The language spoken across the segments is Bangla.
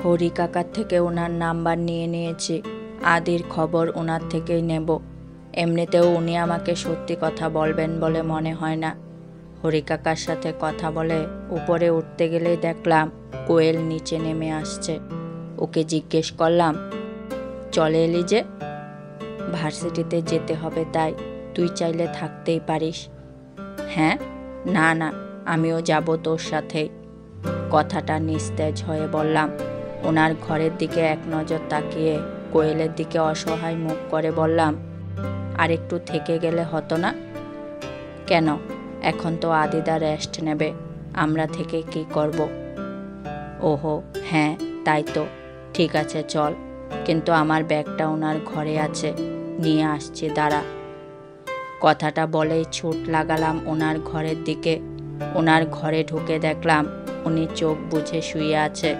হরি কাকার থেকে ওনার নাম্বার নিয়ে নিয়েছি। আদির খবর ওনার থেকেই নেব। এমনিতেও উনি আমাকে সত্যি কথা বলবেন বলে মনে হয় না। হরি কাকার সাথে কথা বলে উপরে উঠতে গেলেই দেখলাম কোয়েল নিচে নেমে আসছে। ওকে জিজ্ঞেস করলাম, চলে এলি যে? ভার্সিটিতে যেতে হবে তাই, তুই চাইলে থাকতেই পারিস। হ্যাঁ, না না, আমিও যাব তোর সাথে। কথাটা নিস্তেজ হয়ে বললাম। ওনার ঘরের দিকে এক নজর তাকিয়ে কোয়েলের দিকে অসহায় মুখ করে বললাম, আর একটু থেকে গেলে হতো না? কেন? এখন তো আদিদা রেস্ট নেবে, আমরা থেকে কি করব? ওহো হ্যাঁ, তাই তো। ঠিক আছে চল, কিন্তু আমার ব্যাগটা ওনার ঘরে আছে, নিয়ে আসছি দাঁড়া। কথাটা বলেই ছুট লাগালাম ওনার ঘরের দিকে। ওনার ঘরে ঢুকে দেখলাম উনি চোখ বুজে শুয়ে আছে।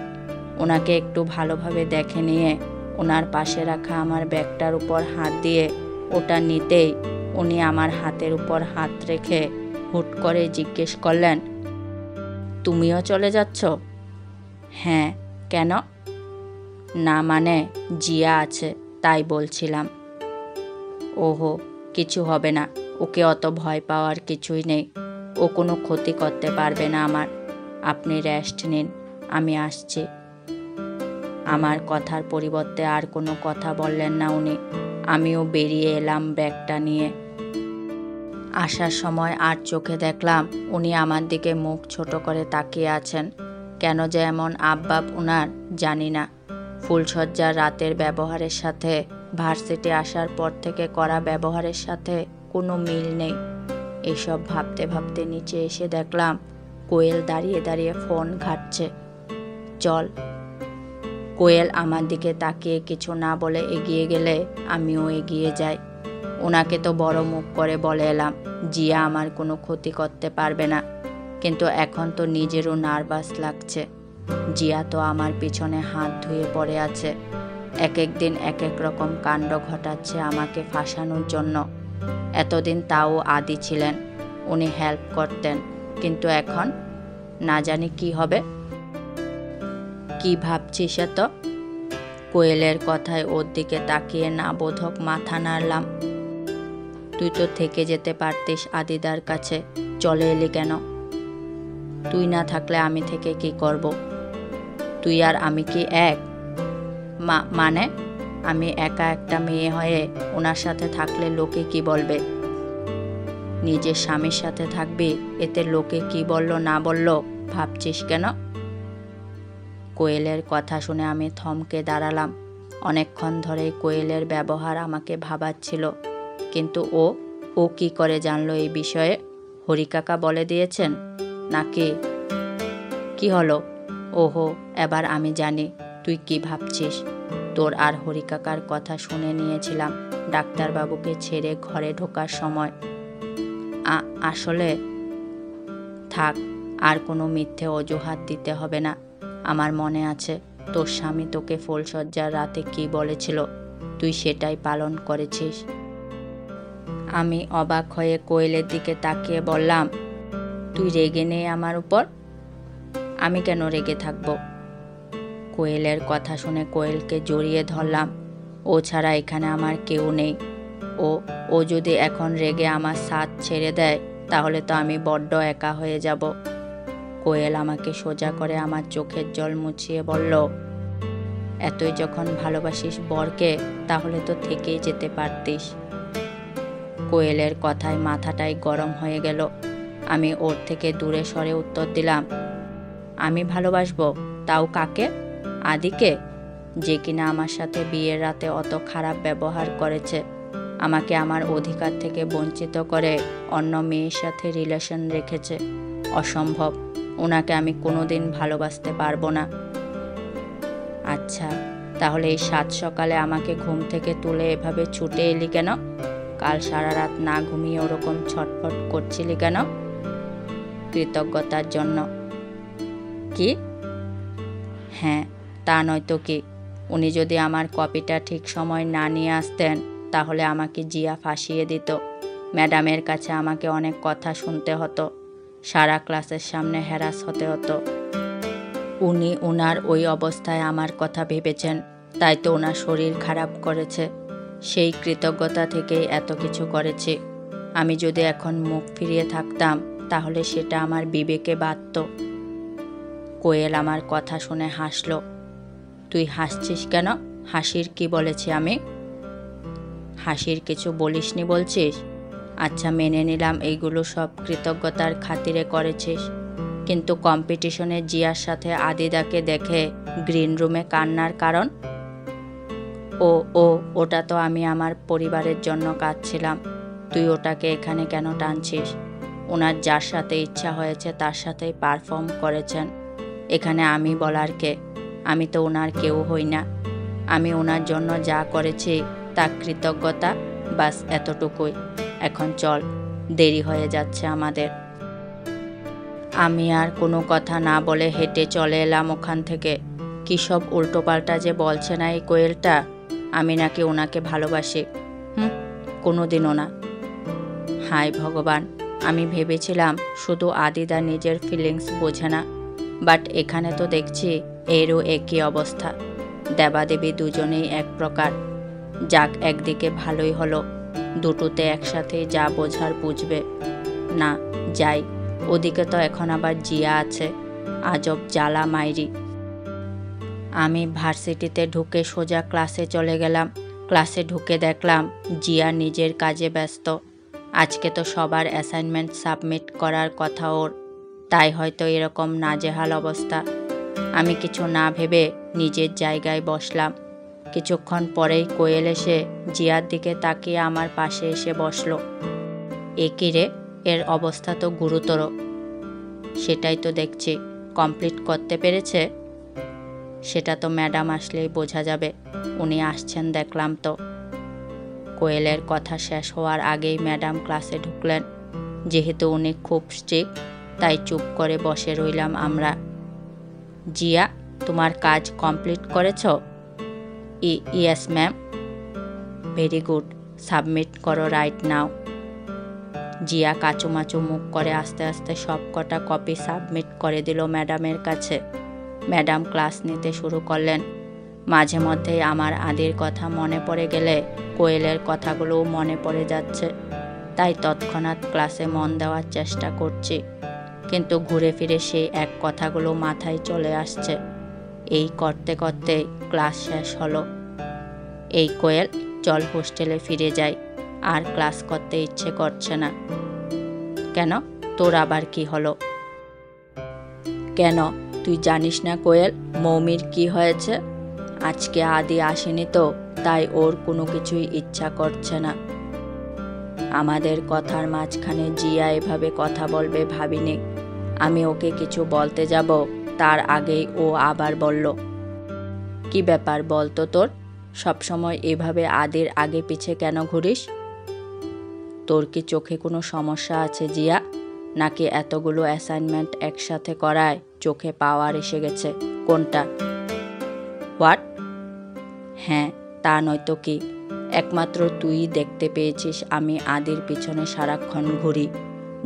ওনাকে একটু ভালোভাবে দেখে নিয়ে ওনার পাশে রাখা আমার ব্যাগটার উপর হাত দিয়ে ওটা নিতেই উনি আমার হাতের উপর হাত রেখে হুট করে জিজ্ঞেস করলেন, তুমিও চলে যাচ্ছ? হ্যাঁ, কেন? না মানে জিয়া আছে তাই বলছিলাম। ওহো, কিছু হবে না, ওকে অত ভয় পাওয়ার কিছুই নেই। ও কোনো ক্ষতি করতে পারবে না আমার। আপনি রেস্ট নিন, আমি আসছি। আমার কথার পরিবর্তে আর কোনো কথা বললেন না উনি। আমিও বেরিয়ে এলাম ব্যাগটা নিয়ে। আসার সময় আর চোখে দেখলাম উনি আমার দিকে মুখ ছোট করে তাকিয়ে আছেন। কেন যে এমন আববাব উনার জানি না। ফুলসজ্জার রাতের ব্যবহারের সাথে ভার্সিটি আসার পর থেকে করা ব্যবহারের সাথে কোনো মিল নেই। এসব ভাবতে ভাবতে নিচে এসে দেখলাম কোয়েল দাঁড়িয়ে দাঁড়িয়ে ফোন ঘাঁটছে। চল। কোয়েল আমার দিকে তাকিয়ে কিছু না বলে এগিয়ে গেলে আমিও এগিয়ে যাই। ওনাকে তো বড় মুখ করে বলে এলাম জিয়া আমার কোনো ক্ষতি করতে পারবে না, কিন্তু এখন তো নিজেরও নার্ভাস লাগছে। জিয়া তো আমার পিছনে হাত ধুয়ে পড়ে আছে। এক এক দিন এক এক রকম কাণ্ড ঘটাচ্ছে আমাকে ফাঁসানোর জন্য। এতদিন তাও আদি ছিলেন, উনি হেল্প করতেন, কিন্তু এখন না জানি কি হবে। কি ভাবছিস এত? কোয়েলের কথায় ওর দিকে তাকিয়ে না বোধক মাথা নাড়লাম। তুই তো থেকে যেতে পারতিস আদিদার কাছে, চলে এলি কেন? তুই না থাকলে আমি থেকে কি করব? তুই আর আমি কি এক? মানে আমি একা একটা মেয়ে হয়ে ওনার সাথে থাকলে লোকে কি বলবে? নিজের স্বামীর সাথে থাকবি, এতে লোকে কি বলল না বলল ভাবছিস কেন? কোয়েলের কথা শুনে আমি থমকে দাঁড়ালাম। অনেকক্ষণ ধরে কোয়েলের ব্যবহার আমাকে ভাবাচ্ছিল, কিন্তু ও কি করে জানলো এই বিষয়ে? হরি কাকা বলে দিয়েছেন নাকি? কি হলো? ওহো, এবার আমি জানি তুই কি ভাবছিস। তোর আর হরি কাকার কথা শুনে নিয়েছিলাম ডাক্তারবাবুকে ছেড়ে ঘরে ঢোকার সময়। আসলে থাক, আর কোনো মিথ্যে অজুহাত দিতে হবে না। আমার মনে আছে তোর স্বামী তোকে ফুলসজ্জার রাতে কি বলেছিল, তুই সেটাই পালন করেছিস। আমি অবাক হয়ে কোয়েলের দিকে তাকিয়ে বললাম, তুই রেগে নেই আমার উপর? আমি কেন রেগে থাকব? কোয়েলের কথা শুনে কোয়েলকে জড়িয়ে ধরলাম। ও ছাড়া এখানে আমার কেউ নেই। ও যদি এখন রেগে আমার সাথ ছেড়ে দেয় তাহলে তো আমি বড্ড একা হয়ে যাব। কোয়েল আমাকে সোজা করে আমার চোখের জল মুছিয়ে বলল, এতই যখন ভালোবাসিস বরকে তাহলে তো থেকেই যেতে পারতিস। কোয়েলের কথায় মাথাটাই গরম হয়ে গেল। আমি ওর থেকে দূরে সরে উত্তর দিলাম, আমি ভালোবাসবো? তাও কাকে? আদিকে, যে কিনা আমার সাথে বিয়ের রাতে অত খারাপ ব্যবহার করেছে, আমাকে আমার অধিকার থেকে বঞ্চিত করে অন্য মেয়ের সাথে রিলেশন রেখেছে। অসম্ভব, ওনাকে আমি কোনোদিন ভালোবাসতে পারবো না। আচ্ছা, তাহলে এই সাত সকালে আমাকে ঘুম থেকে তুলে এভাবে ছুটে এলি কেন? কাল সারা রাত না ঘুমিয়ে ওরকম ছটফট করছিলি কেন? কৃতজ্ঞতার জন্য। কি? হ্যাঁ, তা নয়তো কি। উনি যদি আমার কপিটা ঠিক সময় না নিয়ে আসতেন তাহলে আমাকে জিয়া ফাঁসিয়ে দিত। ম্যাডামের কাছে আমাকে অনেক কথা শুনতে হতো, সারা ক্লাসের সামনে হ্যারাস হতে হতো। উনি ওনার ওই অবস্থায় আমার কথা ভেবেছেন, তাই তো ওনার শরীর খারাপ করেছে। সেই কৃতজ্ঞতা থেকেই এত কিছু করেছি। আমি যদি এখন মুখ ফিরিয়ে থাকতাম তাহলে সেটা আমার বিবেকে বাধত। কোয়েল আমার কথা শুনে হাসল। তুই হাসছিস কেন? হাসির কি বলেছি আমি? হাসির কিছু বলিসনি বলছিস? আচ্ছা, মেনে নিলাম এইগুলো সব কৃতজ্ঞতার খাতিরে করেছিস, কিন্তু কম্পিটিশনে জিয়ার সাথে আদিদাকে দেখে গ্রিন রুমে কান্নার কারণ? ও ও ওটা তো আমি আমার পরিবারের জন্য কাঁদছিলাম। তুই ওটাকে এখানে কেন টানছিস? ওনার যার সাথে ইচ্ছা হয়েছে তার সাথেই পারফর্ম করেছেন। এখানে আমি বলার কে? আমি তো ওনার কেউ হই না। আমি ওনার জন্য যা করেছি তা কৃতজ্ঞতা, বাস এতটুকুই। এখন চল, দেরি হয়ে যাচ্ছে আমাদের। আমি আর কোনো কথা না বলে হেঁটে চলে এলাম ওখান থেকে। কী সব উল্টোপাল্টা যে বলছে না এই কোয়েলটা। আমি নাকি ওনাকে ভালোবাসি? কোনোদিনও না। হায় ভগবান, আমি ভেবেছিলাম শুধু আদিদা নিজের ফিলিংস বোঝে না, বাট এখানে তো দেখছি এরও একই অবস্থা। দেবাদেবী দুজনেই এক প্রকার। যাক, একদিকে ভালোই হলো, দুটোতে একসাথে যা বোঝার বুঝবে। না, যাই। ওদিকে তো এখন আবার জিয়া আছে। আজব জ্বালা মাইরি। আমি ভার্সিটিতে ঢুকে সোজা ক্লাসে চলে গেলাম। ক্লাসে ঢুকে দেখলাম জিয়া নিজের কাজে ব্যস্ত। আজকে তো সবার অ্যাসাইনমেন্ট সাবমিট করার কথা ওর, তাই হয়তো এরকম নাজেহাল অবস্থা। আমি কিছু না ভেবে নিজের জায়গায় বসলাম। কিছুক্ষণ পরেই কোয়েল এসে জিয়ার দিকে তাকিয়ে আমার পাশে এসে বসলো। এ কি রে, এর অবস্থা তো গুরুতর। সেটাই তো দেখছি। কমপ্লিট করতে পেরেছে? সেটা তো ম্যাডাম আসলেই বোঝা যাবে। উনি আসছেন দেখলাম তো। কোয়েলের কথা শেষ হওয়ার আগেই ম্যাডাম ক্লাসে ঢুকলেন। যেহেতু উনি খুব স্ট্রিক্ট, তাই চুপ করে বসে রইলাম আমরা। জিয়া, তোমার কাজ কমপ্লিট করেছ? Yes ma'am. Very good, submit করো রাইট নাও। জিয়া কাচুমাচু মুখ করে আস্তে আস্তে সব কটা কপি সাবমিট করে দিল ম্যাডামের কাছে। ম্যাডাম ক্লাস নিতে শুরু করলেন। মাঝে মধ্যেই আমার আদির কথা মনে পড়ে গেলে কোয়েলের কথাগুলোও মনে পড়ে যাচ্ছে, তাই তৎক্ষণাৎ ক্লাসে মন দেওয়ার চেষ্টা করছি, কিন্তু ঘুরে ফিরে সেই এক কথাগুলো মাথায় চলে আসছে। এই করতে করতে ক্লাস শেষ হলো। এই কোয়েল, চল হোস্টেলে ফিরে যাই, আর ক্লাস করতে ইচ্ছে করছে না। কেন, তোর আবার কি হলো? কেন, তুই জানিস না কোয়েল, মৌমির কি হয়েছে? আজকে আদি আসেনি তো, তাই ওর কোনো কিছুই ইচ্ছা করছে না। আমাদের কথার মাঝখানে জিয়া এভাবে কথা বলবে ভাবিনি। আমি ওকে কিছু বলতে যাব, তার আগেই ও আবার বলল। কি ব্যাপার বলতো তোর? সবসময় এভাবে আদির আগে পিছে কেন ঘুরিস? তোর কি চোখে কোনো সমস্যা আছে জিয়া? নাকি এতগুলো অ্যাসাইনমেন্ট একসাথে করায় চোখে পাওয়ার এসে গেছে? কোনটা? হোয়াট? হ্যাঁ, তা নয়তো কি? একমাত্র তুই দেখতে পেয়েছিস আমি আদির পিছনে সারাক্ষণ ঘুরি,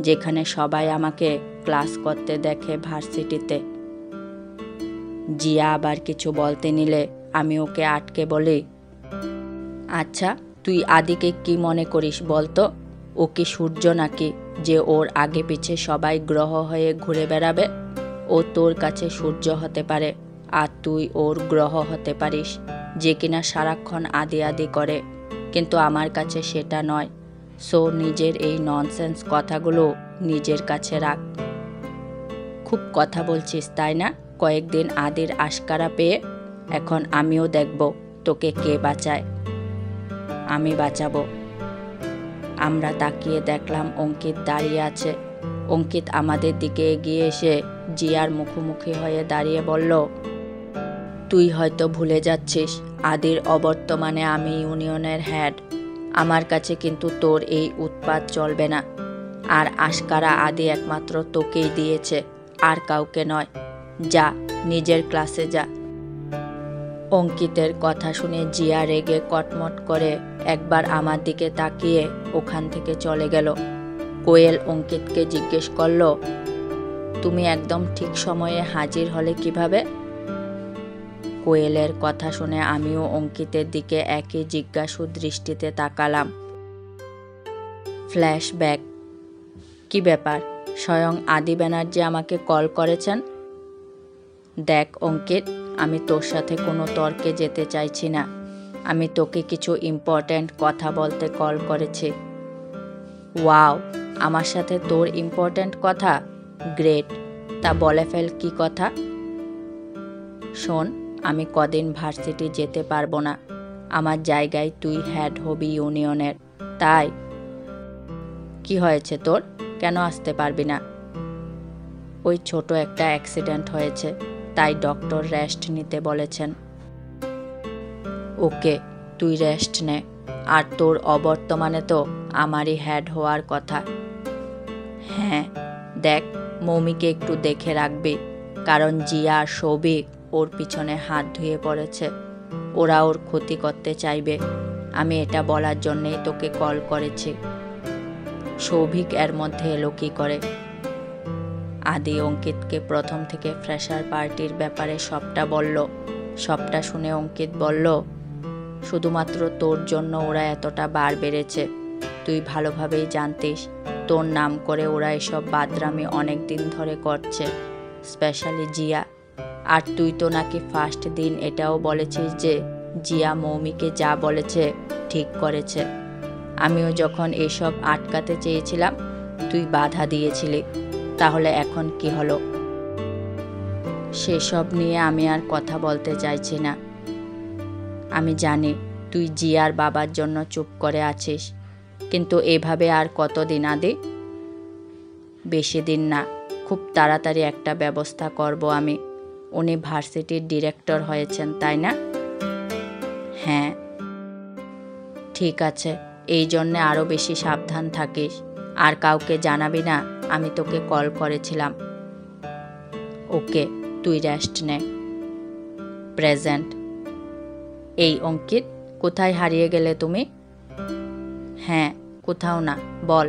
যেখানে সবাই আমাকে ক্লাস করতে দেখে ভার্সিটিতে। জিয়া আবার কিছু বলতে নিলে আমি ওকে আটকে বলি, আচ্ছা, তুই আদিকে কি মনে করিস বলতো? ও কি সূর্য নাকি যে ওর আগে পিছে সবাই গ্রহ হয়ে ঘুরে বেড়াবে? ও তোর কাছে সূর্য হতে পারে, আর তুই ওর গ্রহ হতে পারিস, যে কিনা সারাক্ষণ আদি আদি করে, কিন্তু আমার কাছে সেটা নয়। সো নিজের এই ননসেন্স কথাগুলো নিজের কাছে রাখ। খুব কথা বলছিস তাই না? কয়েকদিন আদির আশকারা পেয়ে এখন আমিও দেখব তোকে কে বাঁচায়। আমি বাঁচাবো। আমরা তাকিয়ে দেখলাম অঙ্কিত দাঁড়িয়ে আছে। অঙ্কিত আমাদের দিকে এগিয়ে এসে জিয়ার মুখোমুখি হয়ে দাঁড়িয়ে বলল, তুই হয়তো ভুলে যাচ্ছিস, আদির অবর্তমানে আমি ইউনিয়নের হেড। আমার কাছে কিন্তু তোর এই উৎপাত চলবে না। আর আশকারা আদি একমাত্র তোকেই দিয়েছে, আর কাউকে নয়। যা, নিজের ক্লাসে যা। অঙ্কিতের কথা শুনে জিয়া রেগে কটমট করে একবার আমার দিকে তাকিয়ে ওখান থেকে চলে গেল। কোয়েল অঙ্কিতকে জিজ্ঞেস করল, তুমি একদম ঠিক সময়ে হাজির হলে কিভাবে? কোয়েলের কথা শুনে আমিও অঙ্কিতের দিকে একই জিজ্ঞাসু দৃষ্টিতে তাকালাম। ফ্ল্যাশব্যাক। কি ব্যাপার? স্বয়ং আদি ব্যানার্জি আমাকে কল করেছেন? দেখ অঙ্কিত, আমি তোর সাথে কোনো তর্কে যেতে চাইছি না। আমি তোকে কিছু ইম্পর্ট্যান্ট কথা বলতে কল করেছি। ওয়াও, আমার সাথে তোর ইম্পর্ট্যান্ট কথা? গ্রেট, তা বলে ফেল, কি কথা? শোন, আমি কদিন ভার্সিটি যেতে পারবো না। আমার জায়গায় তুই হেড হবি ইউনিয়নের। তাই কি হয়েছে তোর? কেন আসতে পারবি না? ওই ছোট একটা অ্যাক্সিডেন্ট হয়েছে, তাই ডক্টর রেস্ট নিতে বলেছেন। ওকে, তুই রেস্ট নে। আর তোর অবর্তমানে তো আমারই হেড হওয়ার কথা। হ্যাঁ, দেখ, মৌমিকে একটু দেখে রাখবি, কারণ জিয়া আর সৌভিক ওর পিছনে হাত ধুয়ে পড়েছে। ওরা ওর ক্ষতি করতে চাইবে। আমি এটা বলার জন্যেই তোকে কল করেছি। সৌভিক এর মধ্যে এলো কি করে? আদি অঙ্কিতকে প্রথম থেকে ফ্রেশার পার্টির ব্যাপারে সবটা বলল। সবটা শুনে অঙ্কিত বলল, শুধুমাত্র তোর জন্য ওরা এতটা বার বেড়েছে। তুই ভালোভাবেই জানতিস, তোর নাম করে ওরা এসব বাদরামি অনেক দিন ধরে করছে, স্পেশালি জিয়া। আর তুই তো নাকি ফার্স্ট দিন এটাও বলেছিস যে জিয়া মৌমিকে যা বলেছে ঠিক করেছে। আমিও যখন এসব আটকাতে চেয়েছিলাম, তুই বাধা দিয়েছিলি। তাহলে এখন কি হলো? সেসব নিয়ে আমি আর কথা বলতে চাইছি না। আমি জানি তুই জিয়ার বাবার জন্য চুপ করে আছিস, কিন্তু এভাবে আর কতদিন আদি? বেশি দিন না, খুব তাড়াতাড়ি একটা ব্যবস্থা করব আমি। উনি ভার্সিটির ডিরেক্টর হয়েছেন, তাই না? হ্যাঁ। ঠিক আছে, এই জন্যে আরও বেশি সাবধান থাকিস। আর কাউকে জানাবি না আমি তোকে কল করেছিলাম। ওকে, তুই রেস্ট নে। প্রেজেন্ট। এই অঙ্কিত, কোথায় হারিয়ে গেলে তুমি? হ্যাঁ, কোথাও না, বল।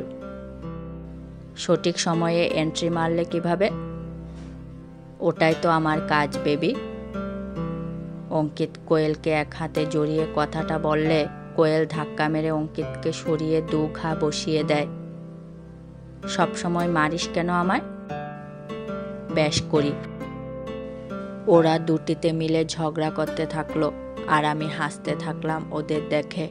সঠিক সময়ে এন্ট্রি মারলে কিভাবে? ওটাই তো আমার কাজ, বেবি। অঙ্কিত কোয়েলকে এক হাতে জড়িয়ে কথাটা বললে কোয়েল ধাক্কা মেরে অঙ্কিতকে সরিয়ে দু ঘা বসিয়ে দেয়। সবসময় মারিস কেন আমায়? বেশ করি। ওরা দুটিতে মিলে ঝগড়া করতে থাকলো, আর আমি হাসতে থাকলাম ওদের দেখে।